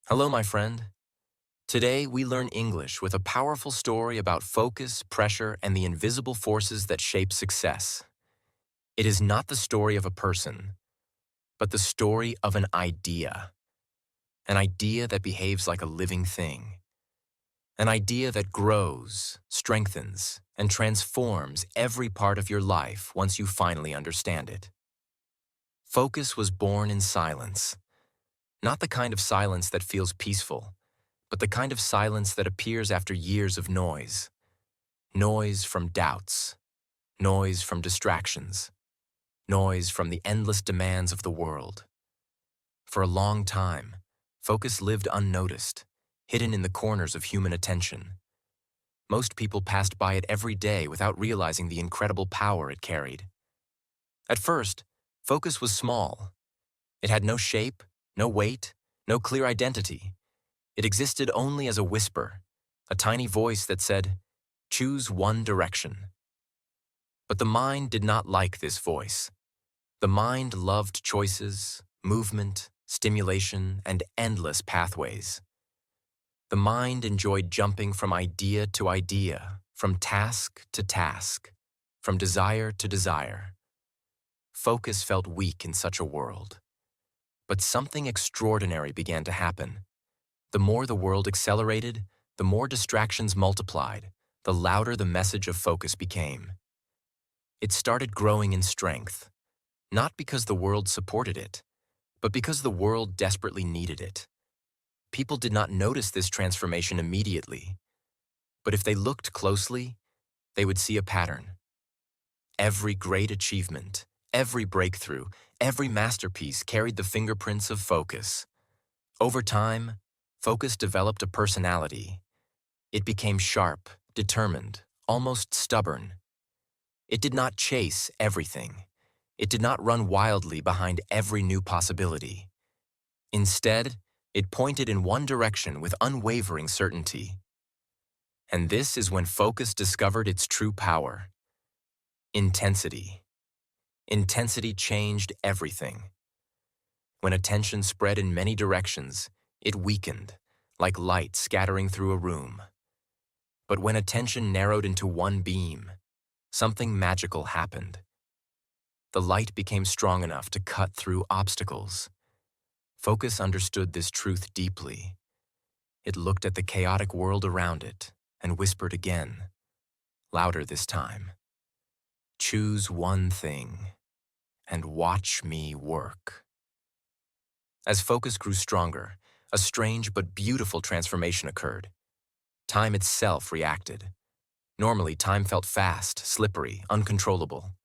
Hello, my friend. Today, we learn English with a powerful story about focus, pressure, and the invisible forces that shape success. It is not the story of a person, but the story of an idea that behaves like a living thing, an idea that grows, strengthens, and transforms every part of your life once you finally understand it. Focus was born in silence, not the kind of silence that feels peaceful, but the kind of silence that appears after years of noise. Noise from doubts, noise from distractions, noise from the endless demands of the world. For a long time, focus lived unnoticed, hidden in the corners of human attention. Most people passed by it every day without realizing the incredible power it carried. At first, focus was small. It had no shape, no weight, no clear identity. It existed only as a whisper, a tiny voice that said, "Choose one direction." But the mind did not like this voice. The mind loved choices, movement, stimulation, and endless pathways. The mind enjoyed jumping from idea to idea, from task to task, from desire to desire. Focus felt weak in such a world. But something extraordinary began to happen. The more the world accelerated, the more distractions multiplied, the louder the message of focus became. It started growing in strength, not because the world supported it, but because the world desperately needed it. People did not notice this transformation immediately, but if they looked closely, they would see a pattern. Every great achievement, every breakthrough, every masterpiece carried the fingerprints of focus. Over time, focus developed a personality. It became sharp, determined, almost stubborn. It did not chase everything. It did not run wildly behind every new possibility. Instead, it pointed in one direction with unwavering certainty. And this is when focus discovered its true power. Intensity. Intensity changed everything. When attention spread in many directions, it weakened, like light scattering through a room. But when attention narrowed into one beam, something magical happened. The light became strong enough to cut through obstacles. Focus understood this truth deeply. It looked at the chaotic world around it and whispered again, louder this time. "Choose one thing and watch me work." As focus grew stronger, a strange but beautiful transformation occurred. Time itself reacted. Normally, time felt fast, slippery, uncontrollable.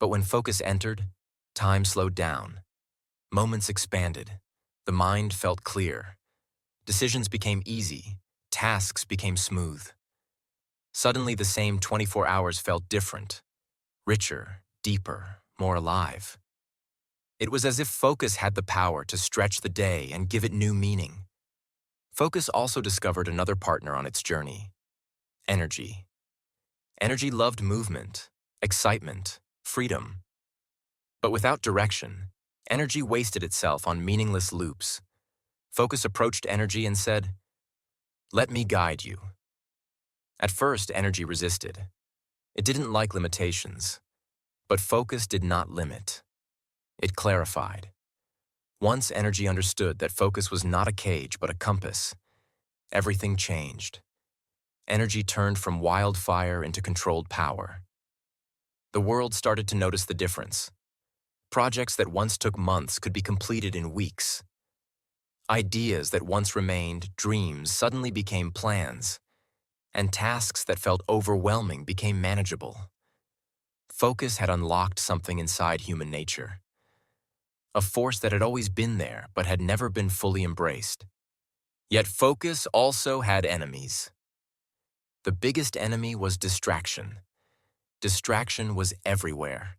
But when focus entered, time slowed down. Moments expanded. The mind felt clear. Decisions became easy. Tasks became smooth. Suddenly, the same 24 hours felt different, richer, deeper, more alive. It was as if focus had the power to stretch the day and give it new meaning. Focus also discovered another partner on its journey: energy. Energy loved movement, excitement, freedom. But without direction, energy wasted itself on meaningless loops. Focus approached energy and said, "Let me guide you." At first, energy resisted. It didn't like limitations. But focus did not limit. It clarified. Once energy understood that focus was not a cage but a compass, everything changed. Energy turned from wildfire into controlled power. The world started to notice the difference. Projects that once took months could be completed in weeks. Ideas that once remained dreams suddenly became plans, and tasks that felt overwhelming became manageable. Focus had unlocked something inside human nature, a force that had always been there but had never been fully embraced. Yet focus also had enemies. The biggest enemy was distraction. Distraction was everywhere.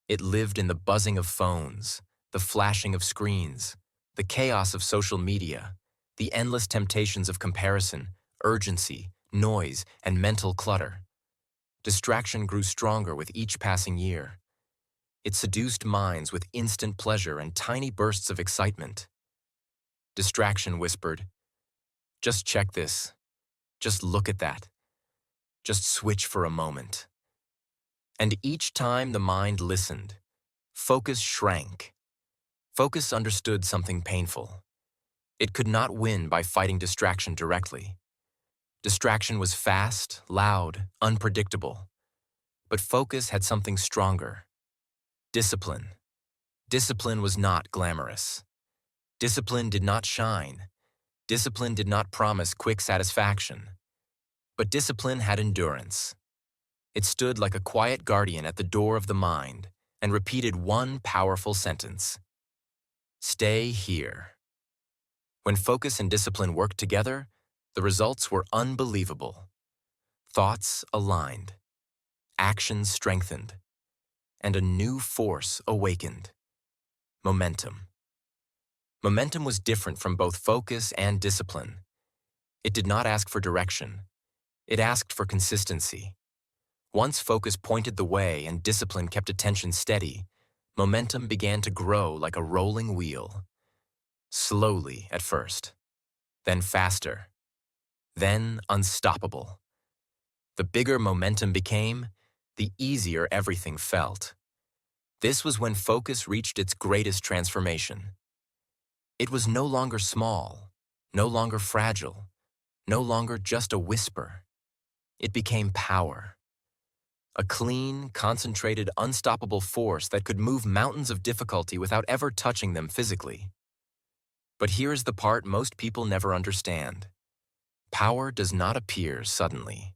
It lived in the buzzing of phones, the flashing of screens, the chaos of social media, the endless temptations of comparison, urgency, noise, and mental clutter. Distraction grew stronger with each passing year. It seduced minds with instant pleasure and tiny bursts of excitement. Distraction whispered, "Just check this. Just look at that. Just switch for a moment." And each time the mind listened, focus shrank. Focus understood something painful. It could not win by fighting distraction directly. Distraction was fast, loud, unpredictable. But focus had something stronger: discipline. Discipline was not glamorous. Discipline did not shine. Discipline did not promise quick satisfaction. But discipline had endurance. It stood like a quiet guardian at the door of the mind and repeated one powerful sentence: "Stay here." When focus and discipline worked together, the results were unbelievable. Thoughts aligned, actions strengthened, and a new force awakened: momentum. Momentum was different from both focus and discipline. It did not ask for direction. It asked for consistency. Once focus pointed the way and discipline kept attention steady, momentum began to grow like a rolling wheel. Slowly at first, then faster, then unstoppable. The bigger momentum became, the easier everything felt. This was when focus reached its greatest transformation. It was no longer small, no longer fragile, no longer just a whisper. It became power. A clean, concentrated, unstoppable force that could move mountains of difficulty without ever touching them physically. But here is the part most people never understand. Power does not appear suddenly.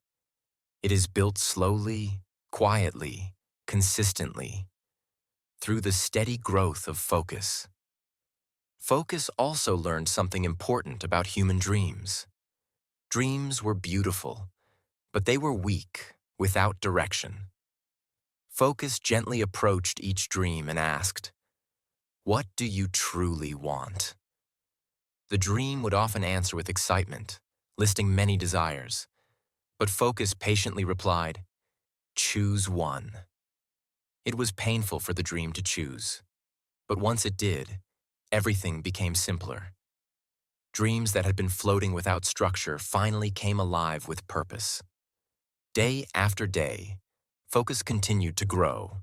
It is built slowly, quietly, consistently, through the steady growth of focus. Focus also learned something important about human dreams. Dreams were beautiful, but they were weak, without direction. Focus gently approached each dream and asked, "What do you truly want?" The dream would often answer with excitement, listing many desires. But focus patiently replied, "Choose one." It was painful for the dream to choose. But once it did, everything became simpler. Dreams that had been floating without structure finally came alive with purpose. Day after day, focus continued to grow.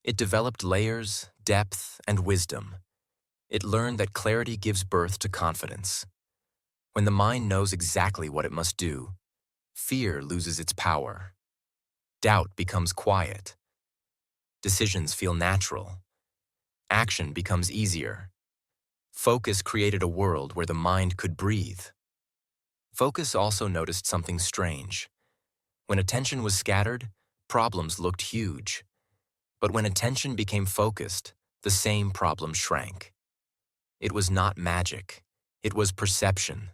It developed layers, depth, and wisdom. It learned that clarity gives birth to confidence. When the mind knows exactly what it must do, fear loses its power. Doubt becomes quiet. Decisions feel natural. Action becomes easier. Focus created a world where the mind could breathe. Focus also noticed something strange. When attention was scattered, problems looked huge. But when attention became focused, the same problem shrank. It was not magic. It was perception.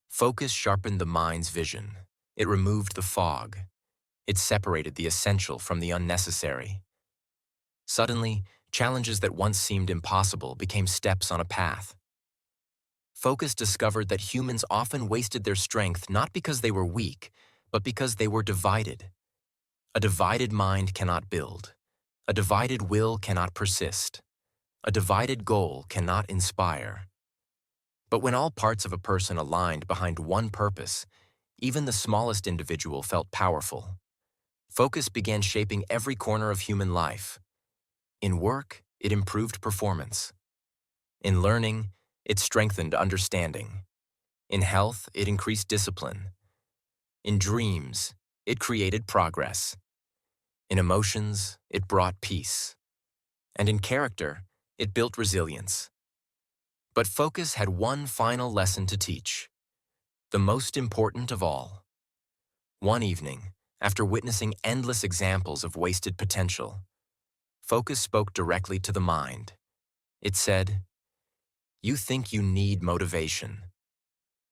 Focus sharpened the mind's vision. It removed the fog. It separated the essential from the unnecessary. Suddenly, challenges that once seemed impossible became steps on a path. Focus discovered that humans often wasted their strength not because they were weak, but because they were divided. A divided mind cannot build. A divided will cannot persist. A divided goal cannot inspire. But when all parts of a person aligned behind one purpose, even the smallest individual felt powerful. Focus began shaping every corner of human life. In work, it improved performance. In learning, it strengthened understanding. In health, it increased discipline. In dreams, it created progress. In emotions, it brought peace. And in character, it built resilience. But focus had one final lesson to teach, the most important of all. One evening, after witnessing endless examples of wasted potential, focus spoke directly to the mind. It said, "You think you need motivation,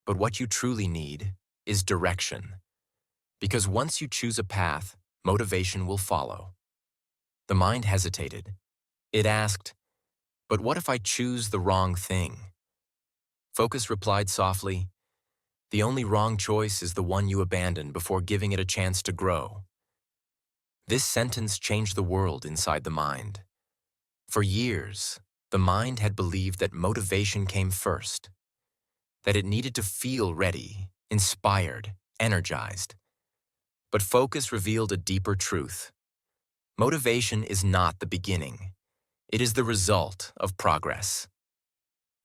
but what you truly need is direction. Because once you choose a path, motivation will follow." The mind hesitated. It asked, "But what if I choose the wrong thing?" Focus replied softly, "The only wrong choice is the one you abandon before giving it a chance to grow." This sentence changed the world inside the mind. For years, The mind had believed that motivation came first, that it needed to feel ready, inspired, energized. But focus revealed a deeper truth. Motivation is not the beginning. It is the result of progress.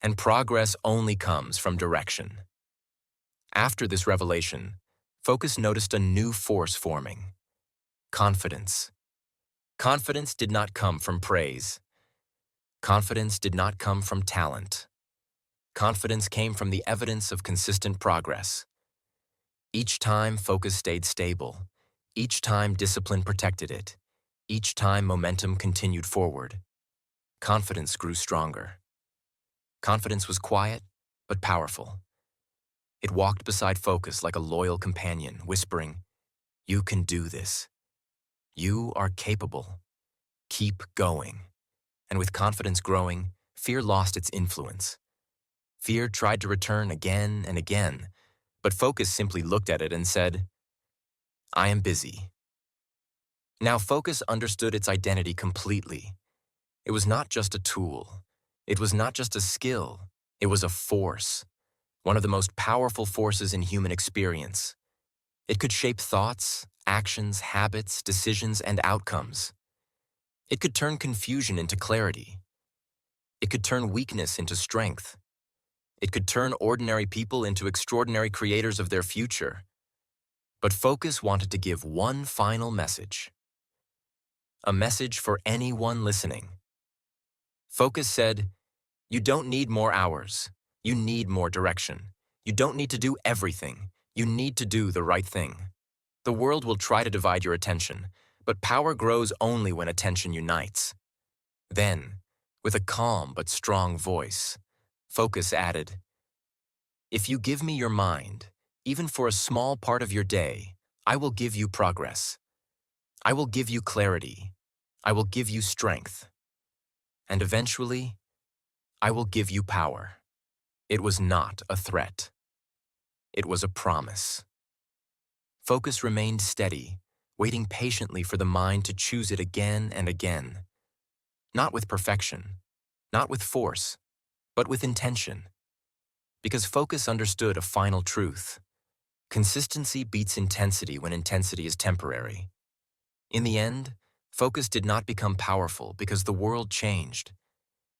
And progress only comes from direction. After this revelation, Focus noticed a new force forming: confidence. Confidence did not come from praise. Confidence did not come from talent. Confidence came from the evidence of consistent progress. Each time Focus stayed stable. Each time discipline protected it. Each time momentum continued forward. Confidence grew stronger. Confidence was quiet, but powerful. It walked beside Focus like a loyal companion, whispering, "You can do this. You are capable. Keep going." And with confidence growing, fear lost its influence. Fear tried to return again and again, but Focus simply looked at it and said, "I am busy." Now Focus understood its identity completely. It was not just a tool. It was not just a skill. It was a force, one of the most powerful forces in human experience. It could shape thoughts, actions, habits, decisions, and outcomes. It could turn confusion into clarity. It could turn weakness into strength. It could turn ordinary people into extraordinary creators of their future. But Focus wanted to give one final message. A message for anyone listening. Focus said, "You don't need more hours. You need more direction. You don't need to do everything. You need to do the right thing. The world will try to divide your attention, but power grows only when attention unites." Then, with a calm but strong voice, Focus added, "If you give me your mind, even for a small part of your day, I will give you progress. I will give you clarity. I will give you strength. And eventually, I will give you power." It was not a threat. It was a promise. Focus remained steady, waiting patiently for the mind to choose it again and again. Not with perfection, not with force, but with intention. Because Focus understood a final truth. Consistency beats intensity when intensity is temporary. In the end, Focus did not become powerful because the world changed.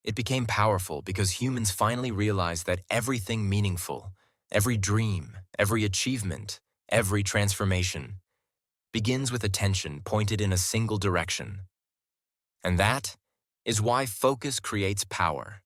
It became powerful because humans finally realized that everything meaningful, every dream, every achievement, every transformation, begins with attention pointed in a single direction. And that is why Focus creates power.